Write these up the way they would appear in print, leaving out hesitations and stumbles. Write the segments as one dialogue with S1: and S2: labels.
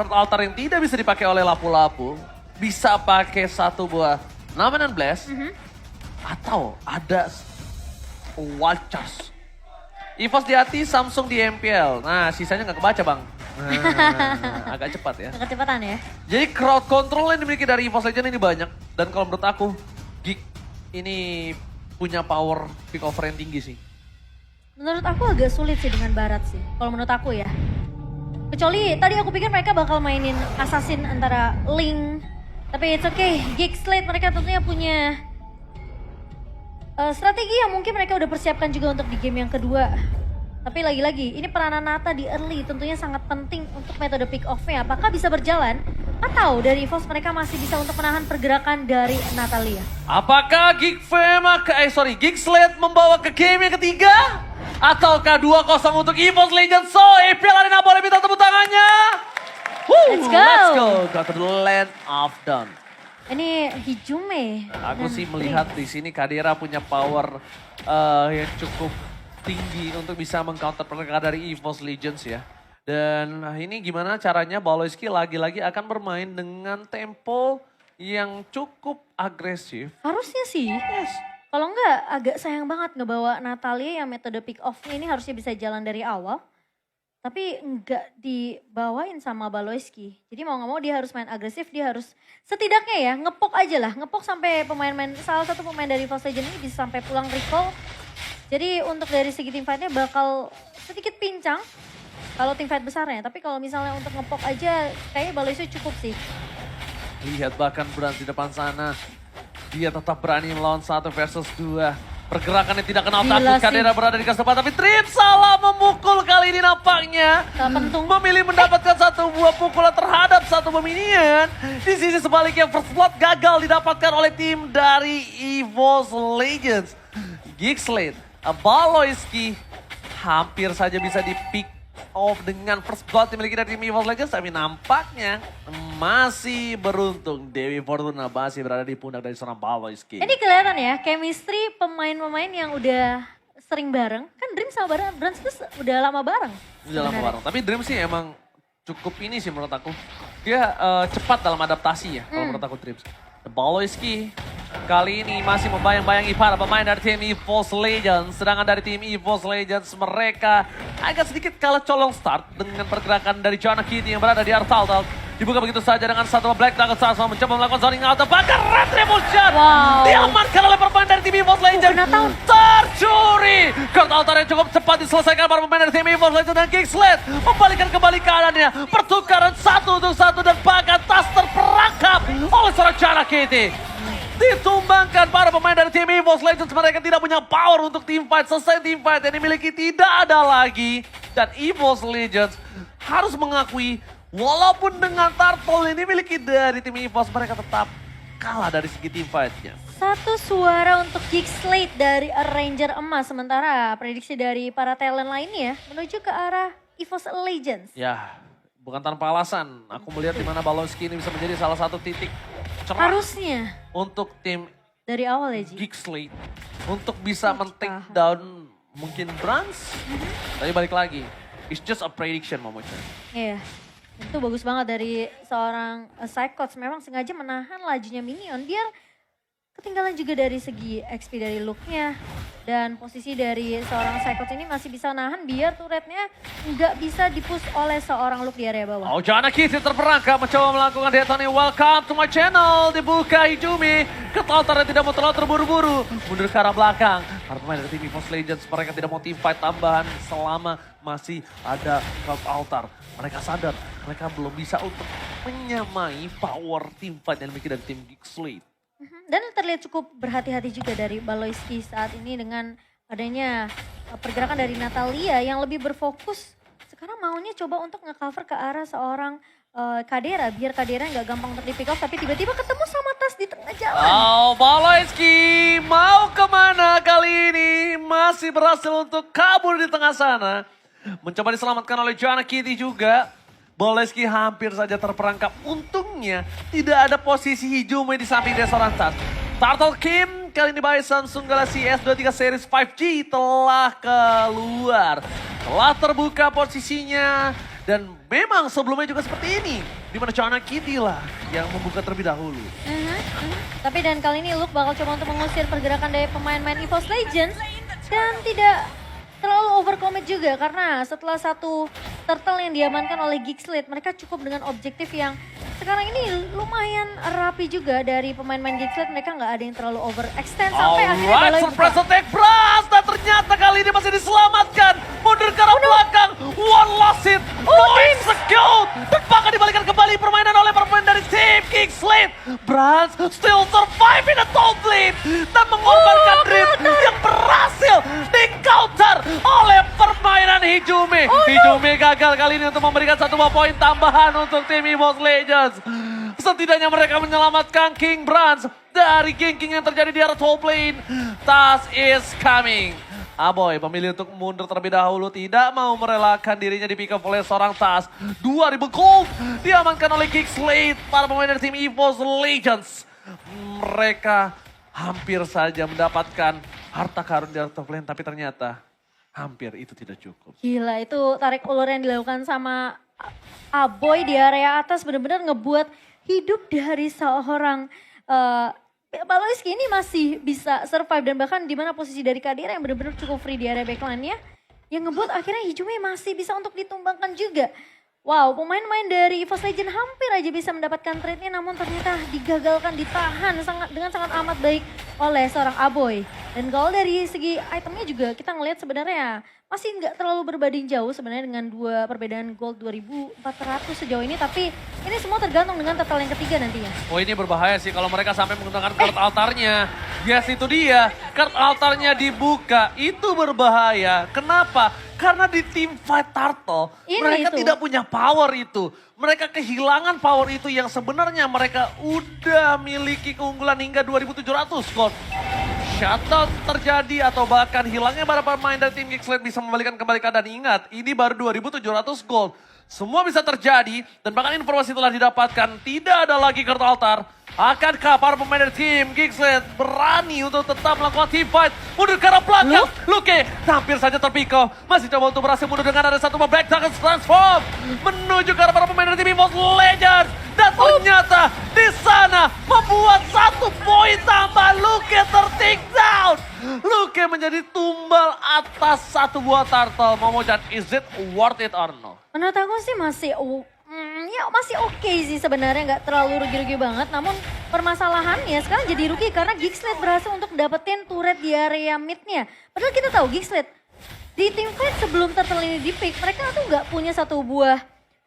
S1: altar yang tidak bisa dipakai oleh lapu-lapu, bisa pakai satu buah Namanan Blast, atau ada Wild Charge. EVOS di hati, Samsung di MPL. Nah, sisanya nggak kebaca, Bang. Nah, agak cepat ya.
S2: Kecepatan ya.
S1: Jadi crowd control yang dimiliki dari EVOS Legends ini banyak. Dan kalau menurut aku, Geek ini punya power pick over yang tinggi sih.
S2: Menurut aku agak sulit sih dengan Barat sih. Kalau menurut aku ya. Kecuali tadi aku pikir mereka bakal mainin Assassin antara Link. Tapi it's okay. Geek Slate mereka tentunya punya strategi yang mungkin mereka udah persiapkan juga untuk di game yang kedua. Tapi lagi-lagi, ini peranan Nata di early tentunya sangat penting untuk metode pick off-nya. Apakah bisa berjalan? Atau dari EVOS mereka masih bisa untuk menahan pergerakan dari Natalia?
S1: Apakah Geek Slate membawa ke game yang ketiga? Ataukah 2-0 untuk EVOS Legends? So, EPL Arena boleh minta tepuk tangannya.
S2: Let's go.
S1: Go to the land of Dawn.
S2: Ini Hijume.
S1: Aku
S2: dan
S1: sih melihat di sini Kadera punya power yang cukup tinggi untuk bisa mengcounter pergerakan dari EVOS Legends ya. Dan ini gimana caranya Baloyski lagi-lagi akan bermain dengan tempo yang cukup agresif.
S2: Harusnya sih.
S1: Yes.
S2: Kalau enggak agak sayang banget ngebawa Natalia yang metode pick off-nya ini harusnya bisa jalan dari awal. Tapi enggak dibawain sama Baloyski. Jadi mau gak mau dia harus main agresif, dia harus setidaknya ya ngepok aja lah. Ngepok sampai salah satu pemain dari EVOS Legends ini bisa sampai pulang recall. Jadi untuk dari segi team fight-nya bakal sedikit pincang kalau team fight besarnya. Tapi kalau misalnya untuk ngepok aja kayaknya Baloyski cukup sih.
S1: Lihat bahkan Brans di depan sana. Dia tetap berani melawan 1 versus 2. Pergerakannya tidak kenal takut, Kadera berada di kesempatan, tapi Trip salah memukul kali ini nampaknya. Memilih mendapatkan satu buah pukulan terhadap satu minion. Di sisi sebaliknya First Blood gagal didapatkan oleh tim dari EVOS Legends. Geek Slate, Baloyski hampir saja bisa di pick off dengan First Blood dimiliki dari tim EVOS Legends, tapi nampaknya masih beruntung Dewi Fortuna masih berada di pundak dari seorang Baloyski.
S2: Ini kelihatan ya, chemistry pemain-pemain yang udah sering bareng. Kan Dream sama Brans itu udah lama bareng.
S1: Udah lama bareng, tapi Dream sih emang cukup ini sih menurut aku. Dia cepat dalam adaptasi ya kalau menurut aku Dream. Baloyski kali ini masih membayang-bayangi para pemain dari tim EVOS Legends. Sedangkan dari tim EVOS Legends mereka agak sedikit kalah colong start dengan pergerakan dari Joanna Kitty yang berada di Artaltal. Dibuka begitu saja dengan satu Black Dragon Stars mencoba melakukan zoning out. Bahkan Retribution diamankan oleh pemain dari tim EVOS Legends. Tercuri. Kurt Altar yang cukup cepat diselesaikan para pemain dari tim EVOS Legends dan Geek Slate membalikan kembali keadaannya. Pertukaran 1 untuk 1 dan bahkan tas terperangkap oleh seorang Joanna Kitty. Ditumbangkan para pemain dari tim EVOS Legends. Mereka tidak punya power untuk team fight. Selesai team fight yang dimiliki tidak ada lagi. Dan EVOS Legends harus mengakui walaupun dengan Turtle yang dimiliki dari tim EVOS mereka tetap kalah dari segi team fight-nya.
S2: Satu suara untuk Geek Slate dari Ranger Emas. Sementara prediksi dari para talent lainnya menuju ke arah EVOS Legends.
S1: Ya, bukan tanpa alasan. Aku melihat di mana Baloyski ini bisa menjadi salah satu titik cerah
S2: Harusnya
S1: untuk tim
S2: dari awal ya Ji.
S1: Geek Slate untuk bisa men-take down mungkin Brans. Tapi balik lagi, it's just a prediction Momocha.
S2: Iya, itu bagus banget dari seorang Psychots. Memang sengaja menahan lajunya minion biar ketinggalan juga dari segi XP dari looknya. Dan posisi dari seorang Psychots ini masih bisa nahan biar turretnya nggak bisa dipush oleh seorang look di area bawah.
S1: Oh, Joanna Kitty terperangkap mencoba melakukan detone. Welcome to my channel. Dibuka Hijumi. Ketaltarnya tidak mau terlalu terburu-buru. Mundur ke arah belakang. Para pemain dari tim EVOS Legends mereka tidak mau team fight tambahan selama masih ada Cloud Altar. Mereka sadar mereka belum bisa untuk menyamai power team fight yang dimiliki dari tim Geek Slate.
S2: Dan terlihat cukup berhati-hati juga dari Baloyski saat ini dengan adanya pergerakan dari Natalia yang lebih berfokus. Sekarang maunya coba untuk nge-cover ke arah seorang Kadera. Biar Kadera nggak gampang untuk di-pick off tapi tiba-tiba ketemu sama Tas di tengah jalan.
S1: Oh, Baloyski mau kemana kali ini? Masih berhasil untuk kabur di tengah sana. Mencoba diselamatkan oleh Joanna Kitty juga. Baloyski hampir saja terperangkap. Untungnya tidak ada posisi Hijumi di samping dia seorang Tas. Turtle Kim kali ini by Samsung Galaxy S23 Series 5G telah keluar. Telah terbuka posisinya Dan memang sebelumnya juga seperti ini. Dimana Chana Kitty lah yang membuka terlebih dahulu.
S2: Tapi dan kali ini Luke bakal coba untuk mengusir pergerakan dari pemain-pemain EVOS Legends. Dan tidak terlalu overcommit juga karena setelah satu turtle yang diamankan oleh Geekslate, mereka cukup dengan objektif yang sekarang ini lumayan rapi juga dari pemain-pemain Geekslate. Mereka nggak ada yang terlalu overextend sampai akhirnya Baloy
S1: surprise attack Bras. Dan ternyata kali ini masih diselamatkan. Mundur ke arah belakang. One lost it. No execute. Dan bahkan dibalikan kembali permainan oleh pemain dari tim Geekslate. Bras still survive in the top lane. Dan mengorbankan Dream yang berhasil di counter oleh permainan Hijume. Hijume gagal kali ini untuk memberikan satu buah poin tambahan untuk tim EVOS Legends. Setidaknya mereka menyelamatkan King Brands dari ganking yang terjadi di arah top lane. Tas is coming. Aboy memilih untuk mundur terlebih dahulu, tidak mau merelakan dirinya di pick up oleh seorang Tas. 2000 gold diamankan oleh Geekslate, para pemain dari tim EVOS Legends. Mereka hampir saja mendapatkan harta karun di arah top lane, tapi ternyata hampir itu tidak cukup.
S2: Gila, itu tarik ulur yang dilakukan sama Aboy di area atas benar-benar ngebuat hidup dari seorang Baloyski ini masih bisa survive. Dan bahkan di mana posisi dari Kadira yang benar-benar cukup free di area backline-nya, yang ngebuat akhirnya Hijume masih bisa untuk ditumbangkan juga. Wow, pemain-pemain dari EVOS Legends hampir aja bisa mendapatkan trade-nya, namun ternyata digagalkan, ditahan dengan sangat amat baik oleh seorang Aboy. Dan kalau dari segi itemnya juga kita ngelihat sebenarnya masih nggak terlalu berbanding jauh sebenarnya dengan dua perbedaan gold 2400 sejauh ini. Tapi ini semua tergantung dengan total yang ketiga nantinya.
S1: Oh, ini berbahaya sih kalau mereka sampai menggunakan card altarnya. Yes, itu dia. Card altarnya dibuka, itu berbahaya. Kenapa? Karena di tim fight Turtle, mereka tidak punya power itu. Mereka kehilangan power itu yang sebenarnya mereka udah miliki keunggulan hingga 2700 gold. Shutdown terjadi atau bahkan hilangnya para pemain dari tim Geekslate bisa membalikan kembali keadaan. Ingat, ini baru 2700 gold. Semua bisa terjadi dan bahkan informasi telah didapatkan, tidak ada lagi kartu altar. Akankah para pemain dari tim Geekslate berani untuk tetap melakukan team fight? Mundur ke arah belakang, Luke hampir saja terpikau. Masih coba untuk berhasil mundur dengan ada satu Black Dragon transform. Menuju ke arah para pemain dari tim EVOS Legends. Dan ternyata di sana membuat satu poin tambah. Luke tertake down. Luke menjadi tumbal atas satu buah turtle. Momocan, is it worth it or no?
S2: Menurut aku sih masih masih oke sih sebenarnya, nggak terlalu rugi-rugi banget. Namun permasalahannya sekarang jadi rugi karena Geekslate berhasil untuk dapetin turret di area mid-nya. Padahal kita tahu Geekslate di team fight sebelum turtle ini di pick, mereka tuh nggak punya satu buah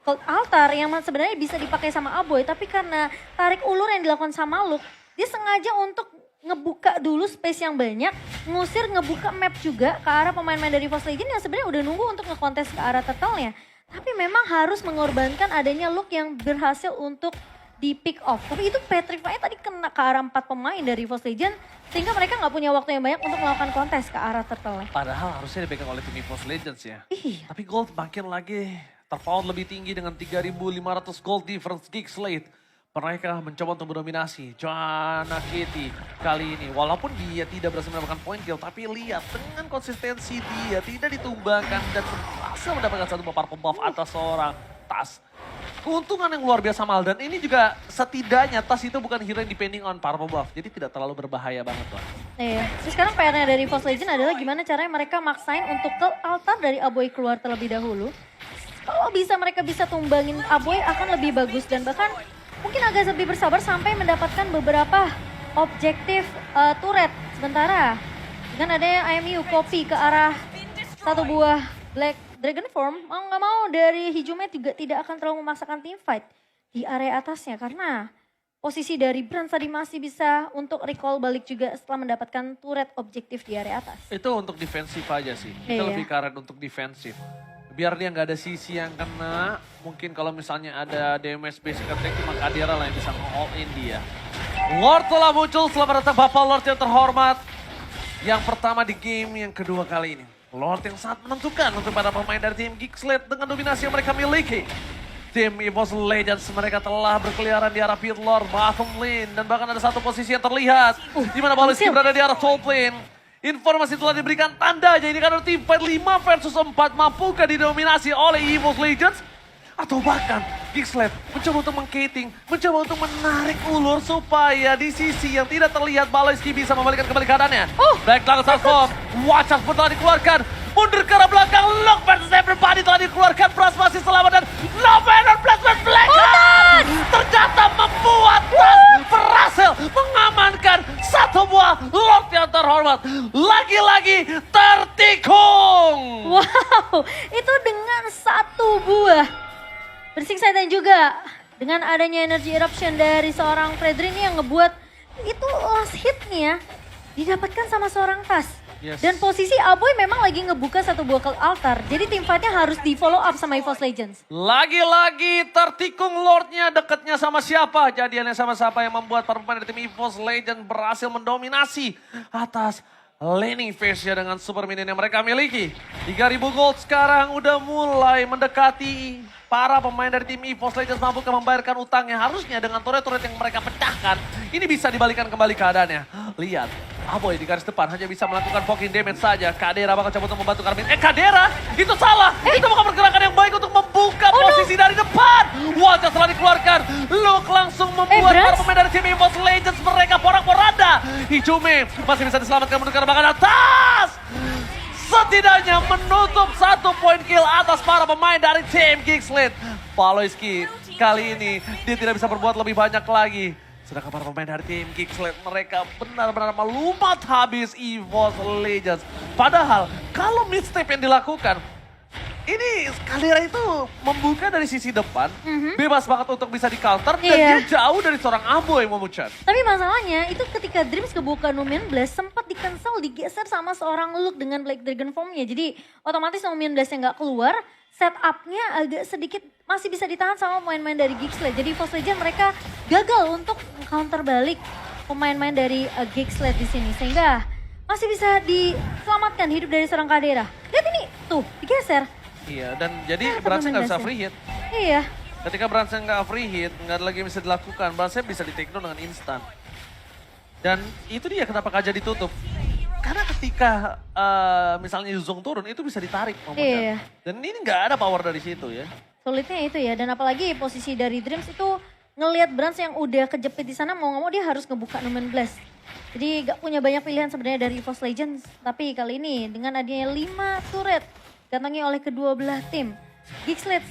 S2: Cold Altar yang sebenarnya bisa dipakai sama Aboy. Tapi karena tarik ulur yang dilakukan sama Luke, dia sengaja untuk ngebuka dulu space yang banyak, ngusir, ngebuka map juga ke arah pemain-pemain dari EVOS Legends yang sebenarnya udah nunggu untuk ngekontes ke arah turtle-nya. Tapi memang harus mengorbankan adanya Luke yang berhasil untuk di pick off. Tapi itu Petrify tadi kena ke arah 4 pemain dari EVOS Legends, sehingga mereka nggak punya waktu yang banyak untuk melakukan kontes ke arah turtle.
S1: Padahal harusnya dipegang oleh tim EVOS Legends ya.
S2: Iya.
S1: Tapi gold makin lagi terpaut lebih tinggi dengan 3.500 gold difference Geekslate. Mereka mencoba untuk mendominasi Chana Kitty kali ini. Walaupun dia tidak berhasil mendapatkan point kill, tapi lihat dengan konsistensi dia tidak ditumbangkan dan berhasil mendapatkan satu purple buff atas seorang Tas. Keuntungan yang luar biasa Maldan. Ini juga setidaknya Tas itu bukan hero yang depending on purple buff. Jadi tidak terlalu berbahaya banget lah.
S2: Iya. Terus sekarang PR-nya dari EVOS Legends adalah gimana caranya mereka maksain untuk ke altar dari Aboy keluar terlebih dahulu. Kalau bisa mereka bisa tumbangin Aboy akan lebih bagus dan bahkan mungkin agak lebih bersabar sampai mendapatkan beberapa objektif turret. Sementara dengan adanya IMU copy ke arah satu buah Black Dragon Form, mau nggak mau dari Hijume juga tidak akan terlalu memaksakan team fight di area atasnya. Karena posisi dari Brands tadi masih bisa untuk recall balik juga setelah mendapatkan turret objektif di area atas.
S1: Itu untuk defensif aja sih. Kita lebih karet untuk defensif. Biar dia nggak ada sisi yang kena. Mungkin kalau misalnya ada DMS basic attack, cuma Kadira lah yang bisa nge-all in dia. Lord telah muncul, selamat datang Bapak Lord yang terhormat. Yang pertama di game yang kedua kali ini. Lord yang sangat menentukan untuk para pemain dari tim Geekslate dengan dominasi yang mereka miliki. Tim EVOS Legends mereka telah berkeliaran di arah pit Lord, bottom lane. Dan bahkan ada satu posisi yang terlihat. Di mana Baloyski berada di arah top lane. Informasi telah diberikan tanda aja ini kan tim fight 5 versus 4. Mampukah didominasi oleh EVOS Legends? Atau bahkan Gixlet mencoba untuk mengkating, mencoba untuk menarik ulur supaya di sisi yang tidak terlihat Baloyski bisa membalikkan kembali keadaannya. Baik lakukan transform, Watch Out pun telah dikeluarkan. Mundur ke arah belakang, Lock versus Everybody telah dikeluarkan. Pras masih selamat dan Novenon Placement Blackout ternyata membuat Pras berhasil mengamankan satu buah Lord yang terhormat. Lagi-lagi tertikung.
S2: Wow, itu dengan satu buah. Bersiksa dan juga dengan adanya energy eruption dari seorang Fredrin ini yang ngebuat itu last hitnya didapatkan sama seorang Tas.
S1: Yes.
S2: Dan posisi Aboy memang lagi ngebuka satu buah altar. Jadi tim fightnya harus di follow up sama EVOS Legends.
S1: Lagi-lagi tertikung Lordnya deketnya sama siapa? Jadiannya sama siapa yang membuat para pemain dari tim EVOS Legends berhasil mendominasi atas laning phase-nya dengan super minion yang mereka miliki. 3.000 gold sekarang udah mulai mendekati para pemain dari tim EVOS Legends mampukah membayarkan utangnya. Harusnya dengan turret-turret yang mereka pecahkan, ini bisa dibalikan kembali keadaannya. Lihat, Aboy di garis depan hanya bisa melakukan poking damage saja. Kadera bakal coba untuk membantu Karmin. Kadera, itu salah. Itu bukan pergerakan yang baik untuk membuka posisi dari depan. Wajah setelah dikeluarkan, Luke langsung membuat para pemain dari tim EVOS Legends mereka porak-poranda. Hijume masih bisa diselamatkan menuju ke arah belakang atas. Setidaknya menutup 1 poin kill atas para pemain dari tim Gixlet. Baloyski kali ini dia tidak bisa berbuat lebih banyak lagi. Sedangkan para pemain dari tim Gixlet mereka benar-benar melumat habis EVOS Legends. Padahal kalau mid step yang dilakukan, ini Kadera itu membuka dari sisi depan, bebas banget untuk bisa di counter dan dia jauh dari seorang Aboy Momo-chan.
S2: Tapi masalahnya itu ketika Dreams kebuka Numian Blast sempat di-cancel, digeser sama seorang Luke dengan Black Dragon Form-nya. Jadi otomatis Numian Blast-nya nggak keluar, setup-nya agak sedikit masih bisa ditahan sama pemain-pemain dari Gixlet. Jadi EVOS Legends mereka gagal untuk counter balik pemain-pemain dari Gixlet di sini. Sehingga masih bisa diselamatkan hidup dari seorang Kadera. Lihat ini, tuh digeser.
S1: Iya, dan jadi Brunson nggak bisa free hit.
S2: Iya.
S1: Ketika Brunson nggak free hit, nggak ada lagi yang bisa dilakukan. Brunson bisa di take down dengan instan. Dan itu dia kenapa Kaja ditutup. Karena ketika misalnya Yuzong turun, itu bisa ditarik.
S2: Iya.
S1: Dan ini nggak ada power dari situ ya.
S2: Sulitnya itu ya, dan apalagi posisi dari Dreams itu ngelihat Brunson yang udah kejepit di sana, mau nggak mau dia harus ngebuka Numen Blast. Jadi gak punya banyak pilihan sebenarnya dari EVOS Legends. Tapi kali ini dengan adanya 5 turret datangi oleh kedua belah tim. Gixlet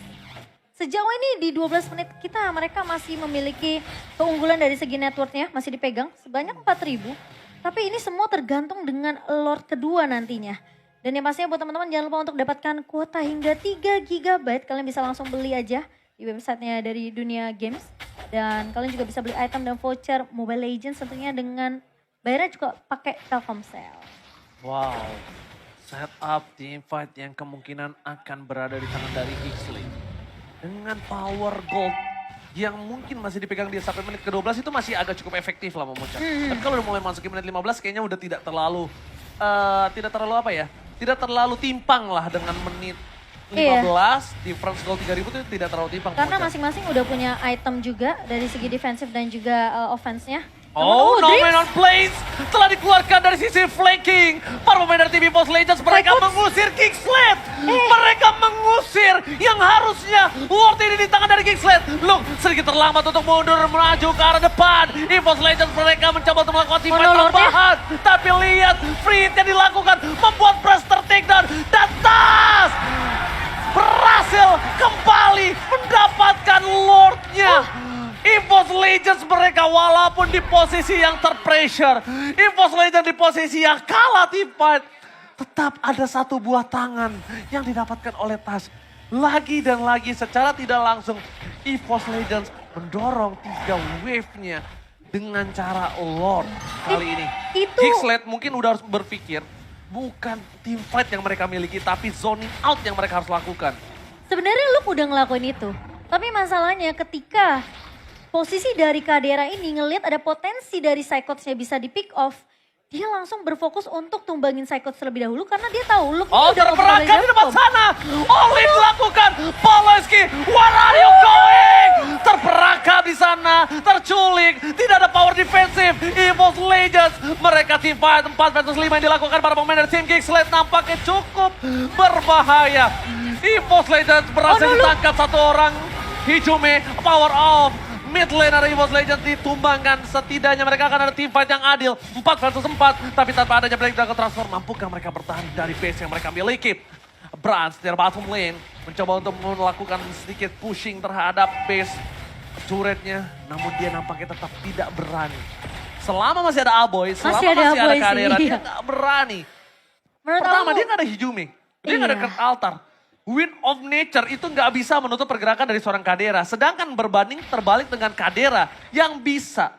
S2: sejauh ini di 12 menit mereka masih memiliki keunggulan dari segi networknya, masih dipegang sebanyak 4.000. Tapi ini semua tergantung dengan Lord kedua nantinya. Dan yang pastinya buat teman-teman jangan lupa untuk dapatkan kuota hingga 3 GB. Kalian bisa langsung beli aja di websitenya dari Dunia Games. Dan kalian juga bisa beli item dan voucher Mobile Legends tentunya dengan bayarnya juga pakai Telkomsel.
S1: Wow. Setup team fight yang kemungkinan akan berada di tangan dari Gixlet. Dengan power gold yang mungkin masih dipegang dia sampai menit ke-12 itu masih agak cukup efektif lah Momo-chan. Tapi kalau udah mulai masuk ke menit 15 kayaknya udah tidak terlalu apa ya? Tidak terlalu timpang lah dengan menit 15, difference goal 3.000 itu tidak terlalu timpang.
S2: Karena masing-masing udah punya item juga dari segi defensif dan juga offense-nya.
S1: Oh, Nomenon Plays telah dikeluarkan dari sisi flanking. Para pemain dari tim EVOS Legends mereka mengusir Gixlet. Mereka mengusir yang harusnya Lord ini di tangan dari Gixlet. Look, sedikit terlambat untuk mundur maju ke arah depan. EVOS Legends mereka mencoba untuk melakukan teamfight tambahan. Tapi lihat free hit yang dilakukan membuat Pras tertakedown. Dan Tas berhasil kembali mendapatkan Lordnya. EVOS Legends mereka walaupun di posisi yang terpressure, EVOS Legends di posisi yang kalah teamfight, tetap ada satu buah tangan yang didapatkan oleh Tas. Lagi dan lagi secara tidak langsung EVOS Legends mendorong 3 wave-nya dengan cara Lord kali ini. Gixlet mungkin udah harus berpikir bukan teamfight yang mereka miliki tapi zoning out yang mereka harus lakukan.
S2: Sebenarnya Luke udah ngelakuin itu, tapi masalahnya ketika posisi dari Kadera ini ngelihat ada potensi dari Psychots-nya bisa di pick off, dia langsung berfokus untuk tumbangin Psychots terlebih dahulu karena dia tahu Luke ini udah
S1: terperangkap di depan sana. Olin dilakukan. Baloyski, where are you going? Terperangkap di sana, terculik, tidak ada power defensif. EVOS Legends, mereka team fight 4 versus 5 yang dilakukan para pemain dari tim Gixlet nampaknya cukup berbahaya. EVOS Legends berhasil ditangkap satu orang. Hijume, power off. Mid laner EVOS Legends ditumbangkan. Setidaknya mereka akan ada team fight yang adil. 4 versus 4. Tapi tanpa adanya Black Dragon Transfer, mampukah mereka bertahan dari base yang mereka miliki? Brans dari bottom lane mencoba untuk melakukan sedikit pushing terhadap base turretnya. Namun dia nampaknya tetap tidak berani. Selama masih ada Aboy, selama masih ada Kadera, dia nggak berani. Pertama, dia nggak ada Hijume. Dia nggak ada Kurt Altar. Wind of Nature itu nggak bisa menutup pergerakan dari seorang Kadera. Sedangkan berbanding terbalik dengan Kadera yang bisa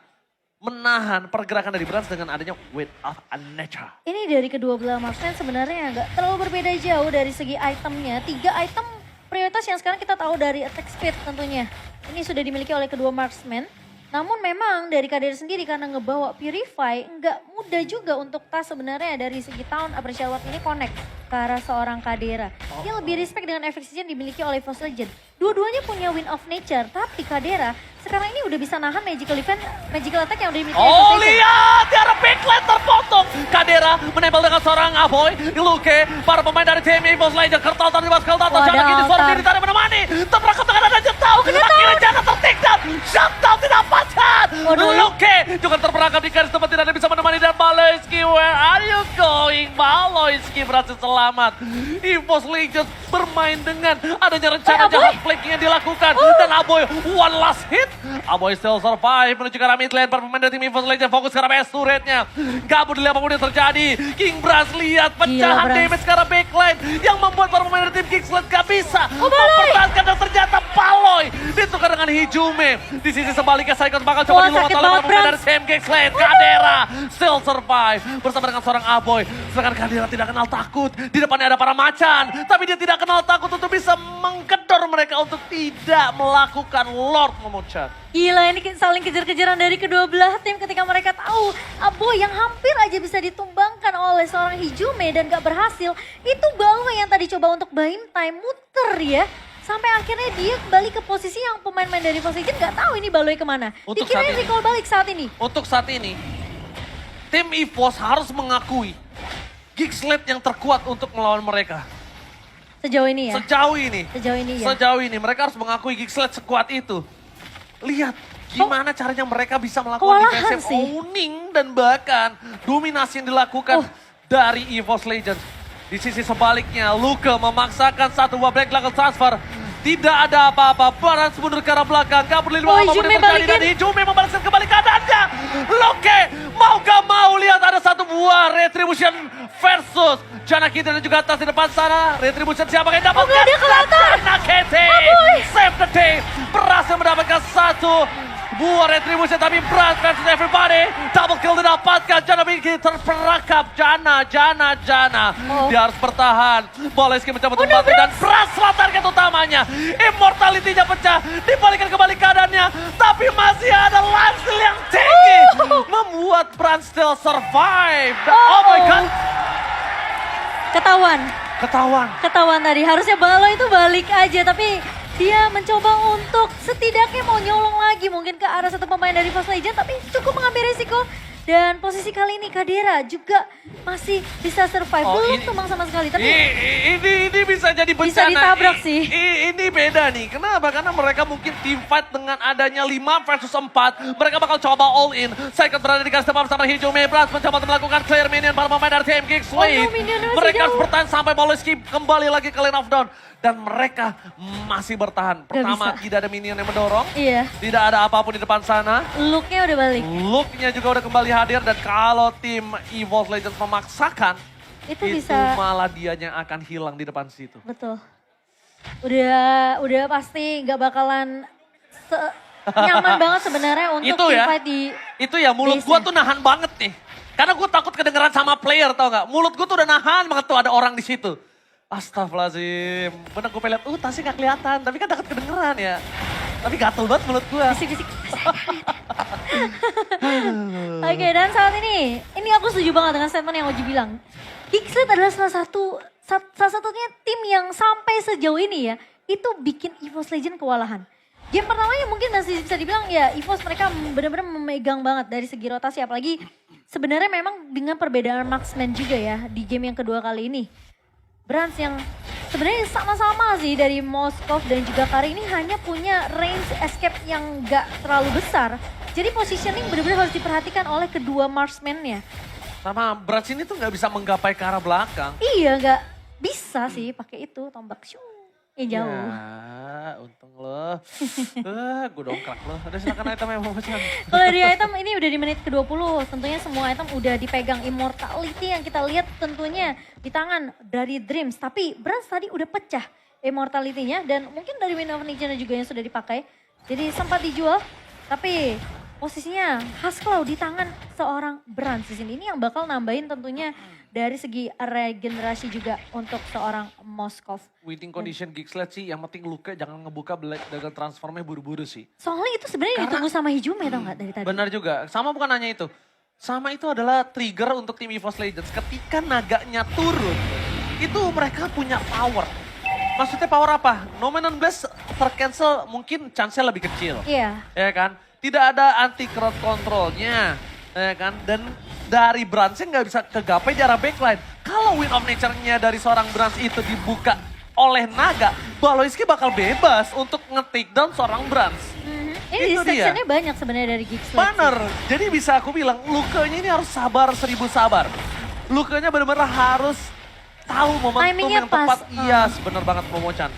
S1: menahan pergerakan dari Brans dengan adanya Wind of Nature.
S2: Ini dari kedua belah marksman sebenarnya nggak terlalu berbeda jauh dari segi itemnya. 3 item prioritas yang sekarang kita tahu dari attack speed tentunya. Ini sudah dimiliki oleh kedua marksman. Namun memang dari Kadera sendiri karena ngebawa Purify nggak mudah juga untuk tas sebenarnya dari segi tahun April Charlotte ini connect ke arah seorang Kadera. Dia lebih respect dengan efisiensi yang dimiliki oleh EVOS Legends. Dua-duanya punya Wind of Nature, tapi Kadera sekarang ini udah bisa nahan magical event, magical attack yang udah dimiliki EVOS Legends.
S1: Lihat, di arah backline terpotong. Kadera menempel dengan seorang Aboy. Luke, para pemain dari tim EVOS Legends. Kertal tadi mas Kertal, Jana kini suara diri tadi menemani. Terperangkap dengan ada Jetau. Akhirnya Jana tertik down. Shutdown didapatkan. Luke juga terperangkap di garis tempat tidak ada bisa menemani. Dan Baloyski, where are you going? Baloyski berhasil selamat. EVOS Legends bermain dengan adanya rencana jahat flanking yang dilakukan. Dan Aboy, one last hit. Aboy still survive menuju ke arah mid lane. Para pemain dari tim EVOS Legends fokus ke arah base turretnya. Gabut dilihat apapun yang terjadi. King Brans lihat pecahan damage ke arah backline. Yang membuat para pemain dari tim Kingsland gak bisa mempertahankan dan ternyata Baloy ditukar dengan Hijume. Di sisi sebaliknya Saikon bakal coba dilumat oleh para pemain dari tim Kingsland. Kadera still survive bersama dengan seorang Aboy. Sedangkan Kadera tidak kenal takut. Di depannya ada para macan. Tapi dia tidak kenal takut untuk bisa menggedor mereka untuk tidak melakukan Lord Memucat.
S2: Gila, ini saling kejar-kejaran dari kedua belah tim ketika mereka tahu Aboy yang hampir aja bisa ditumbangkan oleh seorang Hijume dan gak berhasil. Itu Baloy yang tadi coba untuk buying time muter ya. Sampai akhirnya dia kembali ke posisi yang pemain-pemain dari EVOS Legends gak tahu ini Baloy kemana. Dikirain recall balik saat ini.
S1: Untuk saat ini, tim EVOS harus mengakui Geeksled yang terkuat untuk melawan mereka.
S2: Sejauh ini ya?
S1: Sejauh ini ya. Sejauh ini mereka harus mengakui Geeksled sekuat itu. Lihat gimana caranya mereka bisa melakukan defensive owning dan bahkan dominasi yang dilakukan dari EVOS Legends. Di sisi sebaliknya, Luke memaksakan satu buah Black Dragon Transfer. Tidak ada apa-apa, Brans mundur ke arah belakang. Gak peduli apapun yang terjadi dan Hijume membalaskan kembali keadaannya. Luke mau gak mau lihat ada satu buah Retribution versus Janaki dan juga atas di depan sana. Retribution siapa yang dapatkan?
S2: Dia kelihatan.
S1: Janaki save the day. Berhasil mendapatkan satu buah Retribution tapi Brans versus everybody. Double kill didapatkan. Jana Binky terperangkap. Jana. Dia harus bertahan. Baloyski mencoba untuk membantu dan Brans target utamanya. Immortality-nya pecah. Dibalikan kembali keadaannya. Tapi masih ada lifesteal yang tinggi. Membuat Brans still survive. Oh my god.
S2: Ketahuan tadi. Harusnya Baloy itu balik aja tapi dia mencoba untuk setidaknya mau nyolong lagi mungkin ke arah satu pemain dari EVOS Legends tapi cukup mengambil risiko. Dan posisi kali ini Kadera juga masih bisa survive. Belum tumbang sama sekali. Tapi
S1: ini bisa jadi bencana.
S2: Bisa ditabrak sih.
S1: Ini beda nih. Kenapa? Karena mereka mungkin team fight dengan adanya 5 versus 4. Mereka bakal coba all in. Saya berada di garis depan bersama Hijume. Brans mencoba untuk melakukan clear minion para pemain dari tim Kingsland. Mereka harus bertahan sampai Baloyski kembali lagi ke lane of down. Dan mereka masih bertahan. Pertama tidak ada minion yang mendorong.
S2: Iya.
S1: Tidak ada apapun di depan sana.
S2: Look-nya udah balik.
S1: Look-nya juga udah kembali hadir. Dan kalau tim EVOS Legends memaksakan. Itu malah dianya akan hilang di depan situ.
S2: Betul. Udah pasti gak bakalan nyaman banget sebenarnya untuk fight di
S1: Itu ya mulut gue tuh nahan banget nih. Karena gue takut kedengeran sama player tau gak. Mulut gue tuh udah nahan banget tuh ada orang di situ. Astagfirullahaladzim. Bener gue pengen lihat, tasnya gak kelihatan. Tapi kan deket kedengeran ya. Tapi gatel banget mulut gue.
S2: Bisik-bisik. Oke, dan saat ini aku setuju banget dengan statement yang Oji bilang. Geeksled adalah salah satunya tim yang sampai sejauh ini ya, itu bikin EVOS Legends kewalahan. Game pertamanya mungkin masih bisa dibilang ya EVOS mereka benar-benar memegang banget dari segi rotasi. Apalagi sebenarnya memang dengan perbedaan marksman juga ya di game yang kedua kali ini. Brans yang Sebenarnya sama-sama sih dari Moskov dan juga Kari ini hanya punya range escape yang gak terlalu besar. Jadi positioning benar-benar harus diperhatikan oleh kedua marksman-nya.
S1: Sama Brats ini tuh nggak bisa menggapai ke arah belakang.
S2: Iya gak bisa sih pakai itu tombak syung. Jauh.
S1: Ya, untung lo. Gue dongkrak lo. Udah silakan item yang mau pesan.
S2: Kalau di item ini udah di menit ke-20, tentunya semua item udah dipegang. Immortality yang kita lihat tentunya di tangan dari Dreams. Tapi Brans tadi udah pecah Immortality-nya dan mungkin dari Wind of Nature juga yang sudah dipakai. Jadi sempat dijual, tapi posisinya Haskell di tangan seorang Brans di sini. Ini yang bakal nambahin tentunya dari segi regenerasi juga untuk seorang Moskov.
S1: Winning condition Geekslet sih, yang penting luka jangan ngebuka dagang transformnya buru-buru sih.
S2: Soalnya itu sebenarnya ditunggu sama Hijume tau gak dari tadi?
S1: Benar juga, sama bukan hanya itu. Sama itu adalah trigger untuk tim EVOS Legends. Ketika naganya turun, itu mereka punya power. Maksudnya power apa? Nomenon Blast tercancel mungkin chance-nya lebih kecil.
S2: Iya.
S1: Ya kan? Tidak ada anti crowd controlnya. Ya kan? Dan dari Bransnya nggak bisa kegapai jarak backline. Kalau Wind of Nature-nya dari seorang Brans itu dibuka oleh Naga, Baloiski bakal bebas untuk nge-take down seorang Brans.
S2: Ini
S1: Itu dia.
S2: distractionnya banyak sebenarnya dari Geekslet.
S1: Bener, jadi bisa aku bilang lukanya ini harus sabar 1000 sabar. Lukanya benar-benar harus tahu momentum
S2: Timingnya
S1: yang tepat.
S2: pas.
S1: Iya, bener banget Momochan.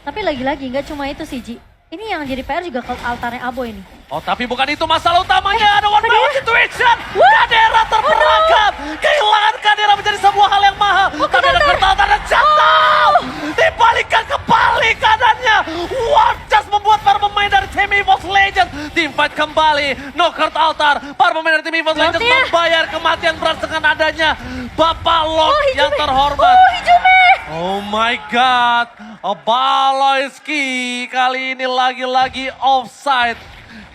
S2: Tapi lagi-lagi nggak cuma itu sih Ji. Ini yang jadi PR juga ke altarnya Abo ini.
S1: Oh tapi bukan itu masalah utamanya, ada one by one situation. Kadera terperangkap, kehilangan Kadera menjadi sebuah hal yang mahal. Tapi ada kertautan dan jatuh. Dibalikan kembali keadaannya. Warp just membuat para pemain dari tim EVOS Legends teamfight kembali. Knockout altar, para pemain dari tim EVOS Legends
S2: Lord-nya.
S1: membayar kematian Brans dengan adanya Bapak Lord yang terhormat.
S2: Hijume!
S1: Oh my God, Baloiski kali ini lagi-lagi offside.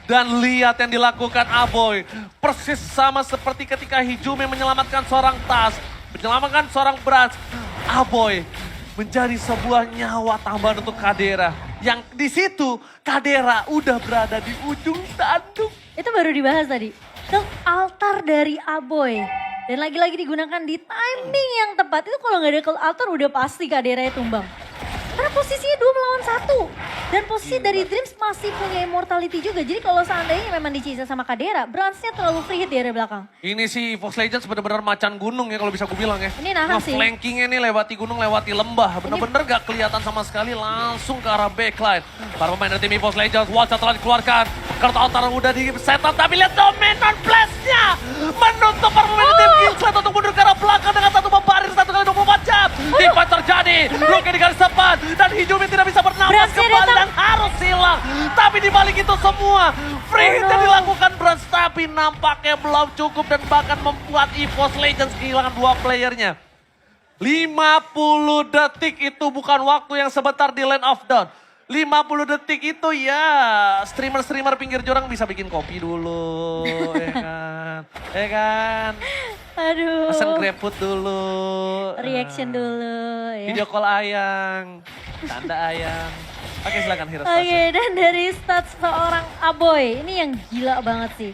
S1: Dan lihat yang dilakukan Aboy. Persis sama seperti ketika Hijume menyelamatkan seorang Tas. Menyelamatkan seorang Brans. Aboy menjadi sebuah nyawa tambahan untuk Kadera. Yang di situ Kadera udah berada di ujung tanduk.
S2: Itu baru dibahas tadi. Ke altar dari Aboy. Dan lagi-lagi digunakan di timing yang tepat. Itu kalau nggak ada ke altar udah pasti Kadera tumbang. Karena posisinya 2 melawan 1. Dan posisi dari Dreams masih punya immortality juga. Jadi kalau seandainya memang dicisa sama Kadera, Bransnya terlalu free hit di area belakang.
S1: Ini sih EVOS Legends benar-benar macan gunung ya kalau bisa aku bilang ya.
S2: Ini nahan sih.
S1: Flankingnya nih lewati gunung, lewati lembah. Bener-bener gak kelihatan sama sekali langsung ke arah backline. Para pemain dari tim EVOS Legends, Watcha telah dikeluarkan. Kartu altar udah di setup, tapi lihat Dominon Blast-nya. Menutup para pemain dari tim Geekslet untuk mundur ke arah belakang dengan satu membarir 1 kali 24 jam. Teamfight terjadi, Luke di garis depan. Dan Hijume tidak bisa bernapas
S2: Bransnya
S1: kembali
S2: datang.
S1: dan harus hilang. Tapi di balik itu semua, free hit yang dilakukan Brans tapi nampaknya belum cukup dan bahkan membuat EVOS Legends kehilangan 2 playernya. 50 detik itu bukan waktu yang sebentar di Land of Dawn. 50 detik itu ya streamer-streamer pinggir jurang bisa bikin kopi dulu, ya kan? Ya kan?
S2: Aduh.
S1: Pesen GrabFood dulu.
S2: Reaction dulu ya.
S1: Video call Ayang, tanda Ayang. Oke silakan Hero
S2: Oke, dan dari stats seorang Aboy, ini yang gila banget sih.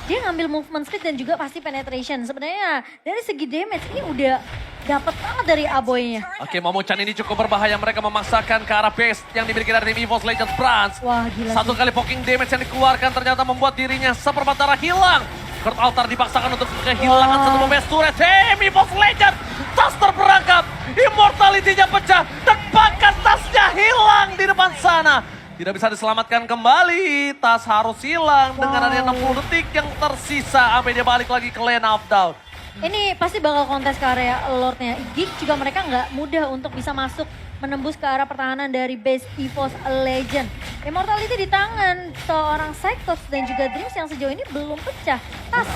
S2: Dia ngambil movement speed dan juga pasti penetration. Sebenarnya dari segi damage ini udah dapat banget dari Aboynya.
S1: Oke, Momochan ini cukup berbahaya. Mereka memaksakan ke arah base yang dimiliki dari tim EVOS Legends Brans.
S2: Wah gila
S1: Satu
S2: sih.
S1: kali poking damage yang dikeluarkan ternyata membuat dirinya seperempat darah hilang. Kurt Altar dipaksakan untuk kehilangan
S2: Wah.
S1: satu pemain turret. Tim EVOS Legends, tas terperangkap. Immortality-nya pecah dan bahkan tasnya hilang di depan sana. Tidak bisa diselamatkan kembali, tas harus hilang dengan adanya 60 detik yang tersisa sampai dia balik lagi ke Land of Dawn.
S2: Ini pasti bakal kontes ke area Lordnya. Geek juga mereka nggak mudah untuk bisa masuk menembus ke arah pertahanan dari base EVOS Legend. Immortality di tangan seorang Cyclops dan juga Dreams yang sejauh ini belum pecah. Tas.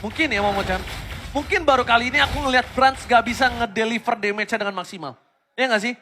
S1: Mungkin ya Momochan, mungkin baru kali ini aku ngelihat Brans gak bisa ngedeliver damage-nya dengan maksimal. Ya gak sih?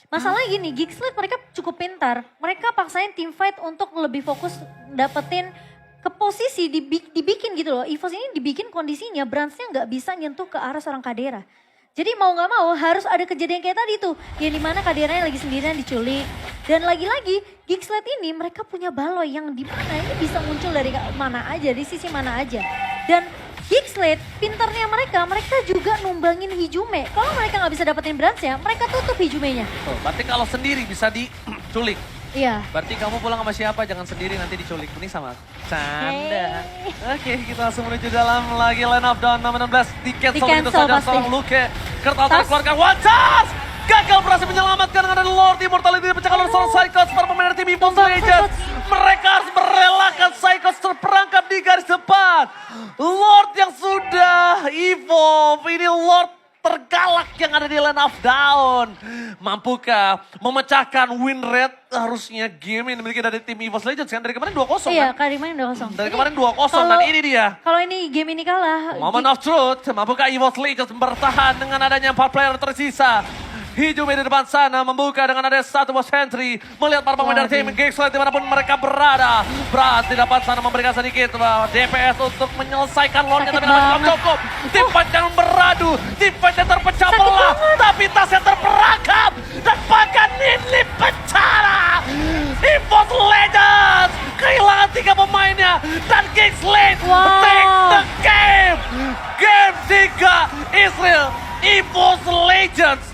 S2: Masalahnya gini, Geekslet mereka cukup pintar. Mereka paksain team fight untuk lebih fokus dapetin ke posisi dibikin gitu loh. EVOS ini dibikin kondisinya Bransnya nggak bisa nyentuh ke arah seorang Kadera. Jadi mau nggak mau harus ada kejadian kayak tadi tuh. Yang dimana Kaderanya lagi sendirian diculik. Dan lagi-lagi Geekslet ini mereka punya Baloy yang dimana ini bisa muncul dari mana aja, di sisi mana aja. Dan Geekslate, pinternya mereka juga numbangin Hijume. Kalau mereka nggak bisa dapetin Brands-nya, mereka tutup Hijumenya.
S1: Tuh, berarti kalau sendiri bisa diculik.
S2: Iya.
S1: Berarti kamu pulang sama siapa, jangan sendiri nanti diculik. Ini sama aku. Canda. Oke, kita langsung menuju dalam lagi line up down nomor 16. Di cancel itu
S2: Di-cancel
S1: saja
S2: pasti.
S1: seorang Luke. Kertal
S2: Tas.
S1: keluarkan one touch. Gagal berhasil menyelamatkan dengan ada Lord Immortality dipecahkan oleh seorang Psychos para pemain dari tim EVOS Legends. Mereka harus merelakan Psychos terperangkap di garis depan. Lord yang sudah evolve, ini Lord tergalak yang ada di line up down. Mampukah memecahkan win rate harusnya game yang dimiliki dari tim EVOS Legends kan? Dari kemarin 2-0
S2: Iya,
S1: kan?
S2: Karimanya 2-0.
S1: Dari
S2: Ini
S1: kemarin 2-0 dan ini dia.
S2: Kalau ini game ini kalah.
S1: Moment of truth, mampukah EVOS Legends bertahan dengan adanya 4 player tersisa? Hijume di depan sana membuka dengan ada satu bos entry. Melihat para pemain dari tim Geekslate dimanapun mereka berada. Brand di depan sana memberikan sedikit DPS untuk menyelesaikan lordnya. Tapi namanya belum cukup. Tim fight yang beradu. Tim fight yang terpecah belah. Tapi tasnya terperangkap. Dan bahkan ini pecah. EVOS Legends kehilangan 3 pemainnya. Dan Geekslate take the game. Game 3 Israel EVOS Legends